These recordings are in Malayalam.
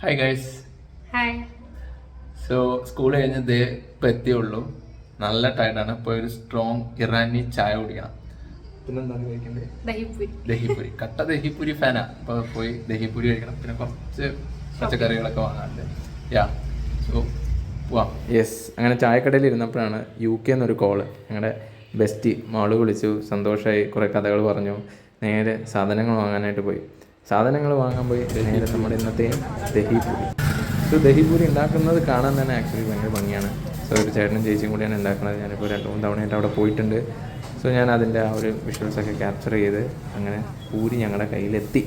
Hi guys. Hi. So school കഴിഞ്ഞത് ഇപ്പം എത്തിയുള്ളൂ. നല്ല ടയർഡാണ്. ഇപ്പോൾ ഒരു സ്ട്രോങ് ഇറാനി ചായ കുടിക്കണം. പിന്നെന്താണ് കഴിക്കേണ്ടത്? ദഹിപൂരി. ദഹിപൂരി. കട്ട ദഹിപൂരി ഫാനാ. അപ്പോൾ പോയി ദഹിപൂരി കഴിക്കണം. പിന്നെ കുറച്ച് പച്ചക്കറികളൊക്കെ വാങ്ങാനുണ്ട്. യാ, സോ പോവാം. യെസ്, അങ്ങനെ ചായക്കടയിൽ ഇരുന്നപ്പോഴാണ് UK എന്നൊരു കോള്. ഞങ്ങളുടെ ബെസ്റ്റ് മോള് വിളിച്ചു. സന്തോഷമായി, കുറേ കഥകൾ പറഞ്ഞു. നേരെ സാധനങ്ങൾ വാങ്ങാനായിട്ട് പോയി. സാധനങ്ങൾ വാങ്ങാൻ പോയി നേരെ നമ്മുടെ ഇന്നത്തെ ദഹിപൂരി. സോ ദഹിപൂരി ഉണ്ടാക്കുന്നത് കാണാൻ തന്നെ ആക്ച്വലി ഭയങ്കര ഭംഗിയാണ്. സോ ഒരു ചേട്ടനും ചേച്ചിയും കൂടിയാണ് ഉണ്ടാക്കുന്നത്. ഞാനിപ്പോൾ 2-3 തവണയായിട്ട് അവിടെ പോയിട്ടുണ്ട്. സോ ഞാൻ അതിൻ്റെ ആ ഒരു വിഷ്വൽസൊക്കെ ക്യാപ്ചർ ചെയ്ത് അങ്ങനെ പൂരി ഞങ്ങളുടെ കയ്യിലെത്തി.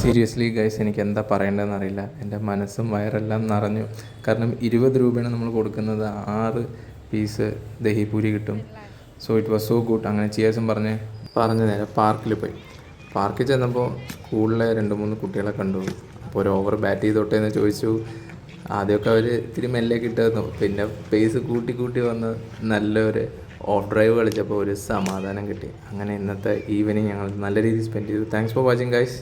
സീരിയസ്ലി ഗൈസ്, എനിക്ക് എന്താ പറയേണ്ടതെന്ന് അറിയില്ല. എൻ്റെ മനസ്സും വയറെല്ലാം നിറഞ്ഞു. കാരണം 20 രൂപയാണ് നമ്മൾ കൊടുക്കുന്നത്. 6 പീസ് ദഹിപൂരി കിട്ടും. So it was so good. അങ്ങനെ ചിയേഴ്സും പറഞ്ഞ് നേരെ പാർക്കിൽ പോയി. പാർക്കിൽ ചെന്നപ്പോൾ സ്കൂളിലെ 2-3 കുട്ടികളെ കണ്ടു. അപ്പോൾ ഒരു ഓവർ ബാറ്റ് ചെയ്തോട്ടെ എന്ന് ചോദിച്ചു. ആദ്യമൊക്കെ അവർ ഇത്തിരി മെല്ലെ കിട്ടുമായിരുന്നു. പിന്നെ പേസ് കൂട്ടി വന്ന് നല്ലൊരു ഓഫ് ഡ്രൈവ് കളിച്ചപ്പോൾ ഒരു സമാധാനം കിട്ടി. അങ്ങനെ ഇന്നത്തെ ഈവനിങ് ഞങ്ങൾ നല്ല രീതിയിൽ സ്പെൻഡ് ചെയ്തു. Thanks for watching guys.